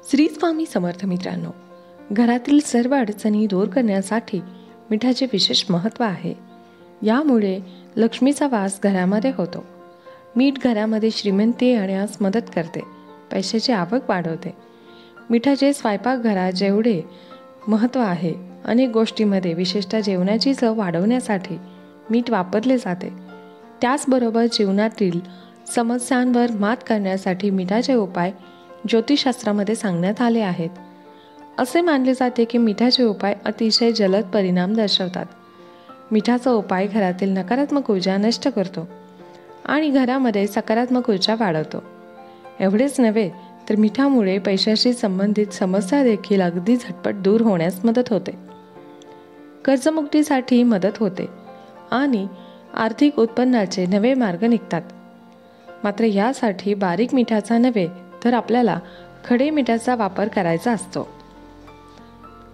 श्री स्वामी समर्थ मित्रांनो, घरातील सर्व अडचणी दूर करण्यासाठी मिठाचे विशेष महत्त्व आहे। यामुळे लक्ष्मीचा वास घरामध्ये होतो। मीठ घरामध्ये श्रीमंती येण्यास मदत करते, पैशाची आवक वाढवते। मिठाचे स्वयंपाकघरात जेवढे महत्त्व आहे, अनेक गोष्टींमध्ये विशेषतः जेवणाची चव वाढवण्यासाठी मीठ वापरले जाते। त्याचबरोबर जीवनातील समस्यांवर मात करण्यासाठी मिठाचे उपाय ज्योतिषशास्त्रामध्ये सांगण्यात आले आहेत। असे मानले जाते की मिठाचे उपाय अतिशय जलद परिणाम दर्शवतात। मिठाचा उपाय घरातील नकारात्मक ऊर्जा नष्ट करतो आणि घरामध्ये सकारात्मक ऊर्जा वाढवतो। एवढेच नव्हे तर मिठामुळे पैशाशी संबंधित समस्या देखील अगदी झटपट दूर होण्यास मदत होते। कर्जमुक्तीसाठी मदत होते आणि आर्थिक उत्पन्नाचे नवे मार्ग निघतात। मात्र यासाठी बारीक मिठाचा नव्हे तर आपल्याला खडे मिठाचा वापर करायचा असतो,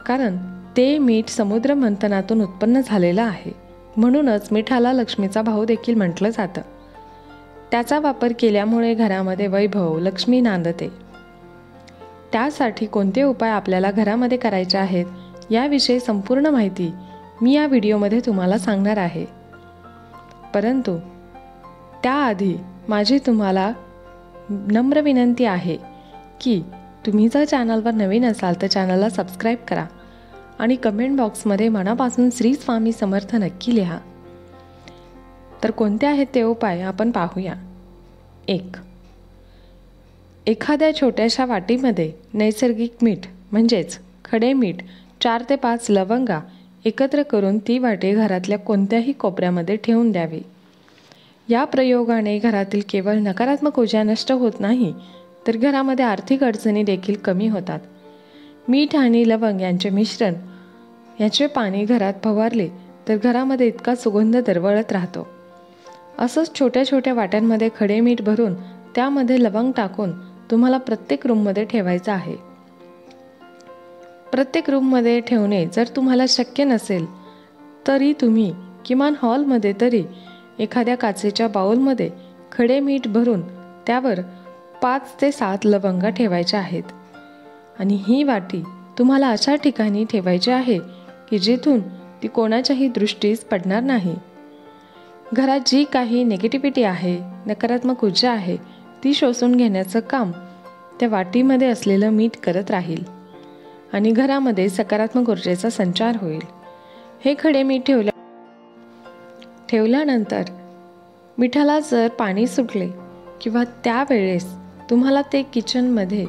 कारण ते मीठ समुद्र मंथनातून उत्पन्न झालेलं आहे। म्हणूनच मिठाला लक्ष्मीचा भाऊ देखील म्हटलं जातं। त्याचा वापर केल्यामुळे घरामध्ये वैभव, लक्ष्मी नांदते। त्यासाठी कोणते उपाय आपल्याला घरामध्ये करायचे आहेत, याविषयी संपूर्ण माहिती मी या व्हिडिओमध्ये तुम्हाला सांगणार आहे। परंतु त्याआधी माझी तुम्हाला नम्र विनंती आहे की तुम्ही जर चॅनलवर नवीन असाल तर चॅनलला सबस्क्राईब करा आणि कमेंट बॉक्समध्ये मनापासून श्री स्वामी समर्थ नक्की लिहा। तर कोणते आहेत ते उपाय आपण पाहूया। 1. एखाद्या छोट्याशा वाटीमध्ये नैसर्गिक मीठ म्हणजेच खडे मीठ 4 ते 5 लवंगा एकत्र करून ती वाटी घरातल्या कोणत्याही कोपऱ्यामध्ये ठेवून द्यावी। या प्रयोगाने घरातील केवळ नकारात्मक ऊर्जा नष्ट होत नाही, तर घरामध्ये आर्थिक अडचणी देखील कमी होतात। मीठ आणि लवंग यांचे मिश्रण याचे पाणी घरात फवारले तर घरामध्ये इतका सुगंध दरवळत राहतो। असंच छोट्या छोट्या वाट्यांमध्ये खडे मीठ भरून त्यामध्ये लवंग टाकून तुम्हाला प्रत्येक रूममध्ये ठेवायचं आहे। प्रत्येक रूममध्ये ठेवणे जर तुम्हाला शक्य नसेल तरी तुम्ही किमान हॉलमध्ये तरी एखाद्या काचेच्या बाउलमध्ये खडे मीठ भरून त्यावर 5 ते 7 लवंगा ठेवायच्या आहेत आणि ही वाटी तुम्हाला अशा ठिकाणी ठेवायची आहे की जिथून ती कोणाच्याही दृष्टीस पडणार नाही। घरात जी काही निगेटिव्हिटी आहे, नकारात्मक ऊर्जा आहे, ती शोषून घेण्याचं काम त्या वाटीमध्ये असलेलं मीठ करत राहील आणि घरामध्ये सकारात्मक ऊर्जेचा संचार होईल। हे खडे मीठ ठेवल्यानंतर मिठाला जर पाणी सुटले किंवा त्यावेळेस तुम्हाला ते किचनमध्ये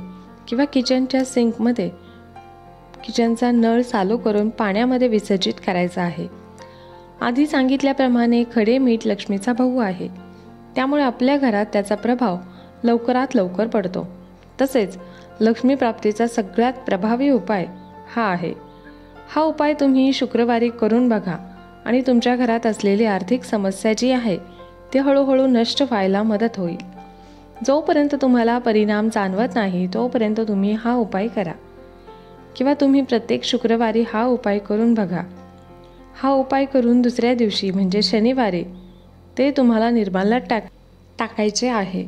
किंवा किचनच्या सिंकमध्ये किचनचा नळ चालू करून पाण्यामध्ये विसर्जित करायचा आहे। आधी सांगितल्याप्रमाणे खडे मीठ लक्ष्मीचा भाऊ आहे, त्यामुळे आपल्या घरात त्याचा प्रभाव लवकरात लवकर पडतो। तसेच लक्ष्मी प्राप्तीचा सगळ्यात प्रभावी उपाय हा आहे। हा उपाय तुम्ही शुक्रवारी करून बघा आणि तुमच्या घरात असलेली आर्थिक समस्या जी आहे ती हळूहळू नष्ट व्हायला मदत होईल। जोपर्यंत तुम्हाला परिणाम जाणवत नाही तोपर्यंत तुम्ही हा उपाय करा किंवा तुम्ही प्रत्येक शुक्रवारी हा उपाय करून बघा। हा उपाय करून दुसऱ्या दिवशी म्हणजे शनिवारी ते तुम्हाला निर्माल्यात टाकायचे आहे।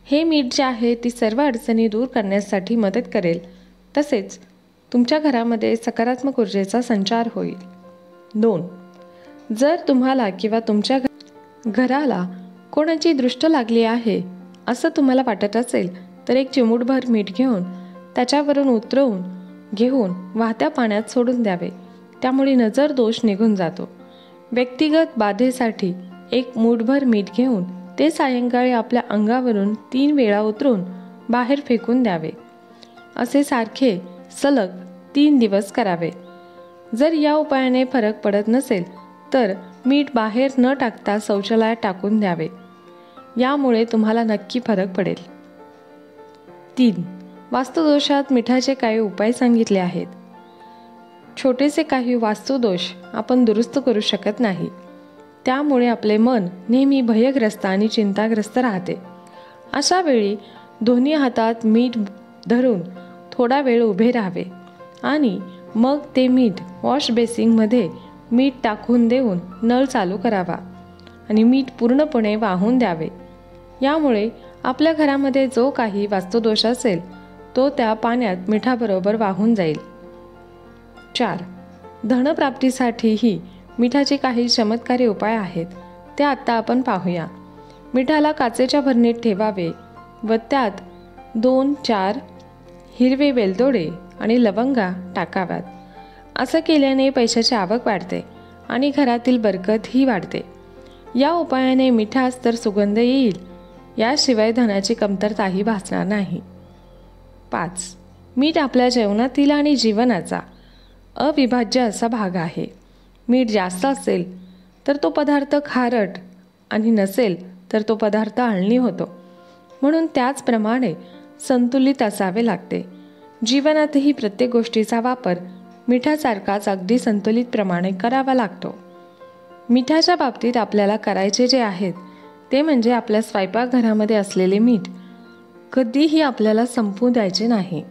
हे मीठ जे आहे ती सर्व अडचणी दूर करण्यासाठी मदत करेल, तसेच तुमच्या घरामध्ये सकारात्मक ऊर्जेचा संचार होईल। 2. जर तुम्हाला किंवा तुमच्या घराला कोणाची दृष्ट लागली आहे असं तुम्हाला वाटत असेल तर एक चिमूटभर मीठ घेऊन त्याच्यावरून उतरवून घेऊन वाहत्या पाण्यात सोडून द्यावे। त्यामुळे नजर दोष निघून जातो। व्यक्तिगत बाधेसाठी एक मूठभर मीठ घेऊन ते सायंकाळी आपल्या अंगावरून 3 वेळा उतरून बाहेर फेकून द्यावे। असे सारखे सलग 3 दिवस करावे। जर या उपायाने फरक पडत नसेल तर मीठ बाहेर न टाकता शौचालयात टाकून द्यावे। यामुळे तुम्हाला नक्की फरक पडेल। 3. वास्तुदोषात मिठाचे काही उपाय सांगितले आहेत। छोटेसे काही वास्तुदोष आपण दुरुस्त करू शकत नाही, त्यामुळे आपले मन नेहमी भयग्रस्त आणि चिंताग्रस्त राहते। अशा वेळी दोन्ही हातात मीठ धरून थोडा वेळ उभे राहावे आणि मग ते मीठ वॉश बेसिनमध्ये मीठ टाकून देऊन नळ चालू करावा आणि मीठ पूर्णपणे वाहून द्यावे। यामुळे आपल्या घरामध्ये जो काही वास्तुदोष असेल तो त्या पाण्यात मिठाबरोबर वाहून जाईल. 4. धनप्राप्तीसाठीही मिठाचे काही चमत्कारी उपाय आहेत, ते आत्ता आपण पाहूया. मिठाला काचेच्या भरणीत ठेवावे व त्यात 2-4 हिरवे वेलदोडे आणि लवंगा टाकाव्यात. असं केल्याने पैशाची आवक वाढते आणि घरातील बरकतही वाढते. या उपायाने मिठास तर सुगंध येईल, याशिवाय धनाची कमतरताही भासणार नाही. 5. मीठ आपल्या जेवणातील आणि जीवनाचा अविभाज्य असा भाग आहे. मीठ जास्त असेल तर तो पदार्थ खारट आणि नसेल तर तो पदार्थ आळणी होतो. म्हणून त्याचप्रमाणे संतुलित असावे लागते. जीवनातही प्रत्येक गोष्टीचा वापर मिठासारखाच अगदी संतुलित प्रमाणे करावा लागतो. मिठाच्या बाबतीत आपल्याला करायचे जे आहेत ते म्हणजे आपल्या स्वयंपाकघरामध्ये असलेले मीठ कधीही आपल्याला संपू द्यायचे नाही.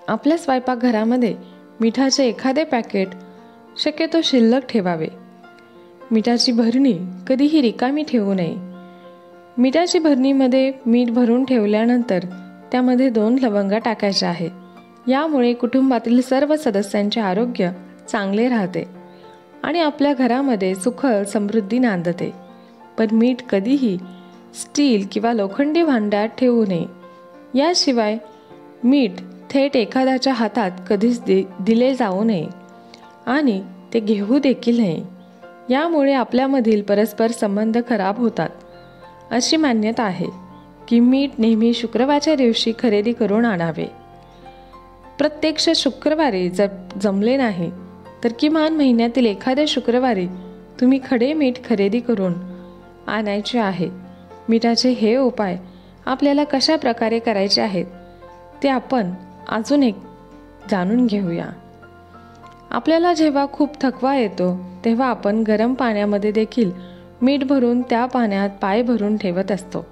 आपल्या स्वयंपाकघरामध्ये मिठाचे एखादे पॅकेट शक्यतो शिल्लक ठेवावे. मिठाची भरणी कधीही रिकामी ठेवू नये. मिठाची भरणीमध्ये मीठ भरून ठेवल्यानंतर त्यामध्ये 2 लवंगा टाकायच्या आहे. यामुळे कुटुंबातील सर्व सदस्यांचे आरोग्य चांगले राहते आणि आपल्या घरामध्ये सुख समृद्धी नांदते. पण मीठ कधीही स्टील किंवा लोखंडी भांड्यात ठेवू नये. याशिवाय मीठ थेट एखाद्याच्या हातात कधीच दिले जाऊ नये आणि ते घेऊ देखील नये. यामुळे आपल्यामधील परस्पर संबंध खराब होतात. अशी मान्यता आहे की मीठ नेहमी शुक्रवारच्या दिवशी खरेदी करून आणावे. प्रत्यक्ष शुक्रवारी जर जमले नाही तर किमान महिन्यातील एखाद्या शुक्रवारी तुम्ही खडे मीठ खरेदी करून आणायचे आहे. मिठाचे हे उपाय आपल्याला कशा प्रकारे करायचे आहेत ते आपण अजून एक जाणून घेऊया. आपल्याला जेव्हा खूप थकवा येतो तेव्हा आपण गरम पाण्यामध्ये देखील मीठ भरून त्या पाण्यात पाय भरून ठेवत असतो.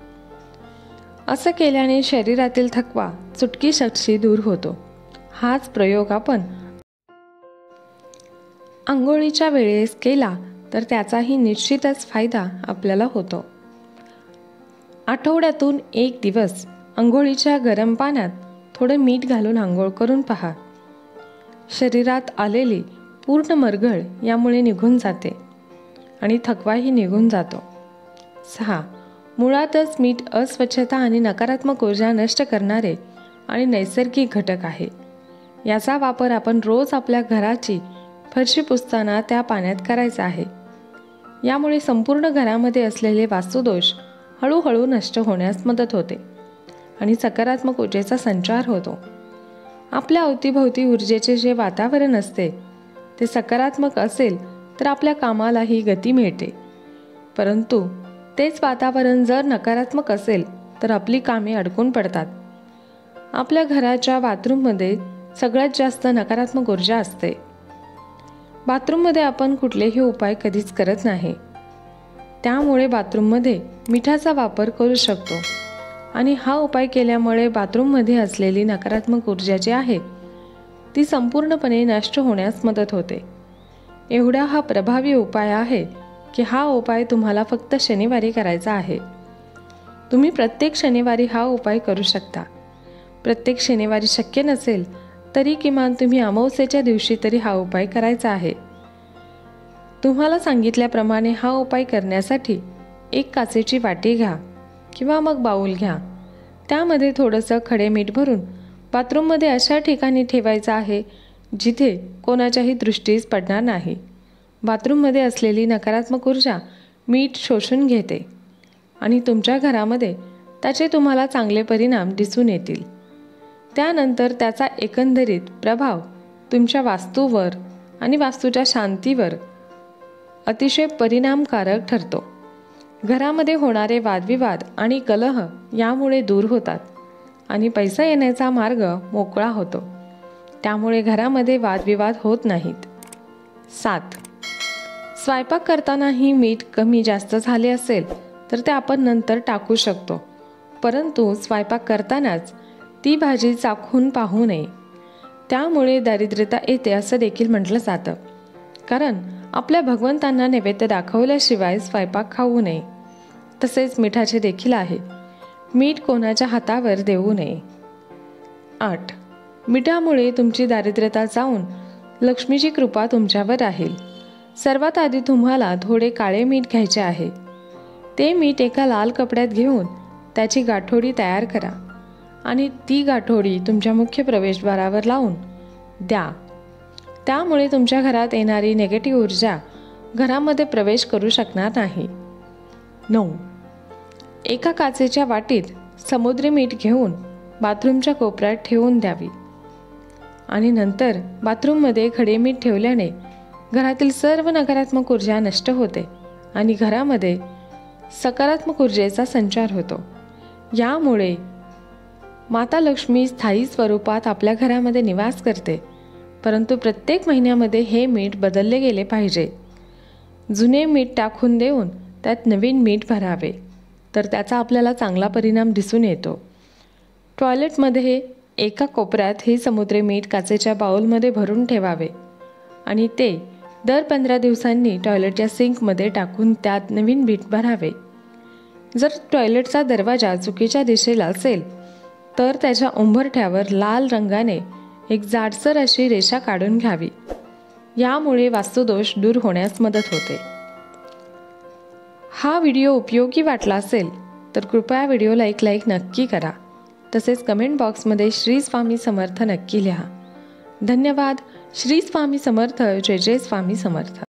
असं केल्याने शरीरातील थकवा चुटकीसरशी दूर होतो. हाच प्रयोग आपण आंघोळीच्या वेळेस केला तर त्याचाही निश्चितच फायदा आपल्याला होतो. आठवड्यातून 1 दिवस आंघोळीच्या गरम पाण्यात थोडं मीठ घालून आंघोळ करून पहा. शरीरात आलेली पूर्ण मरगळ यामुळे निघून जाते आणि थकवाही निघून जातो. 6. मुळातच मीठ अस्वच्छता आणि नकारात्मक ऊर्जा नष्ट करणारे आणि नैसर्गिक घटक आहे. याचा वापर आपण रोज आपल्या घराची फरशी पुसताना त्या पाण्यात करायचा आहे. यामुळे संपूर्ण घरामध्ये असलेले वास्तुदोष हळूहळू नष्ट होण्यास मदत होते आणि सकारात्मक ऊर्जेचा संचार होतो. आपल्या अवतीभोवती ऊर्जेचे जे वातावरण असते ते सकारात्मक असेल तर आपल्या कामालाही गती मिळते. परंतु तेच वातावरण जर नकारात्मक असेल तर आपली कामे अडकून पडतात. आपल्या घराच्या बाथरूममध्ये सगळ्यात जास्त नकारात्मक ऊर्जा असते. बाथरूममध्ये आपण कुठलेही उपाय कधीच करत नाही. त्यामुळे बाथरूममध्ये मिठाचा वापर करू शकतो आणि हा उपाय केल्यामुळे बाथरूममध्ये असलेली नकारात्मक ऊर्जा जी आहे ती संपूर्णपणे नष्ट होण्यास मदत होते. एवढा हा प्रभावी उपाय आहे की हा उपाय तुम्हाला फक्त शनिवारी करायचा आहे. तुम्ही प्रत्येक शनिवारी हा उपाय करू शकता. प्रत्येक शनिवारी शक्य नसेल तरी किमान तुम्ही अमावस्येच्या दिवशी तरी हा उपाय करायचा आहे. तुम्हाला सांगितल्याप्रमाणे हा उपाय करण्यासाठी 1 काचेची वाटी घ्या किंवा मग बाऊल घ्या. त्यामध्ये थोडंसं खडे मीठ भरून बाथरूममध्ये अशा ठिकाणी ठेवायचं आहे जिथे कोणाच्याही दृष्टीस पडणार नाही. बाथरूममध्ये असलेली नकारात्मक ऊर्जा मीठ शोषून घेते आणि तुमच्या घरामध्ये त्याचे तुम्हाला चांगले परिणाम दिसून येतील. त्यानंतर त्याचा एकंदरीत प्रभाव तुमच्या वास्तूवर आणि वास्तूच्या शांतीवर अतिशय परिणामकारक ठरतो. घरामध्ये होणारे वादविवाद आणि कलह यामुळे दूर होतात आणि पैसा येण्याचा मार्ग मोकळा होतो. त्यामुळे घरामध्ये वादविवाद होत नाहीत. 7. स्वयंपाक करतानाही मीठ कमी जास्त झाले असेल तर ते आपण नंतर टाकू शकतो. परंतु स्वयंपाक करतानाच ती भाजी चाखून पाहू नये. त्यामुळे दारिद्र्यता येते असं देखील म्हटलं जातं. कारण आपल्या भगवंतांना नैवेद्य दाखवल्याशिवाय स्वयंपाक खाऊ नये. तसेच मिठाचे देखील आहे. मीठ कोणाच्या हातावर देऊ नये. 8. मिठामुळे तुमची दारिद्र्यता जाऊन लक्ष्मीची कृपा तुमच्यावर राहील. सर्वात आधी तुम्हाला थोडे काळे मीठ घ्यायचे आहे. ते मीठ एका लाल कपड्यात घेऊन त्याची गाठोडी तयार करा आणि ती गाठोडी तुमच्या मुख्य प्रवेशद्वारावर लावून द्या. त्यामुळे तुमच्या घरात येणारी निगेटिव्ह ऊर्जा घरामध्ये प्रवेश करू शकणार नाही. 9. एका काचेच्या वाटीत समुद्री मीठ घेऊन बाथरूमच्या कोपऱ्यात ठेवून द्यावी आणि नंतर बाथरूममध्ये खडे मीठ ठेवल्याने घरातील सर्व नकारात्मक ऊर्जा नष्ट होते आणि घरामध्ये सकारात्मक ऊर्जेचा संचार होतो. यामुळे माता लक्ष्मी स्थायी स्वरूपात आपल्या घरामध्ये निवास करते. परंतु प्रत्येक महिन्यामध्ये हे मीठ बदलले गेले पाहिजे. जुने मीठ टाकून देऊन त्यात नवीन मीठ भरावे, तर त्याचा आपल्याला चांगला परिणाम दिसून येतो. टॉयलेटमध्ये एका कोपऱ्यात हे समुद्री मीठ काचेच्या बाउलमध्ये भरून ठेवावे आणि ते दर 15 दिवसांनी टॉयलेटच्या सिंकमध्ये टाकून त्यात नवीन मीठ भरावे. जर टॉयलेटचा दरवाजा चुकीच्या दिशेला असेल तर त्याच्या उंबरठ्यावर लाल रंगाने एक जाडसर अशी रेषा काढून घ्यावी. यामुळे वास्तुदोष दूर होण्यास मदत होते. हा व्हिडिओ उपयोगी वाटला असेल तर कृपया व्हिडिओला एक लाईक नक्की करा. तसेच कमेंट बॉक्समध्ये श्री स्वामी समर्थ नक्की लिहा. धन्यवाद. श्री स्वामी समर्थ. जय जय स्वामी समर्थ.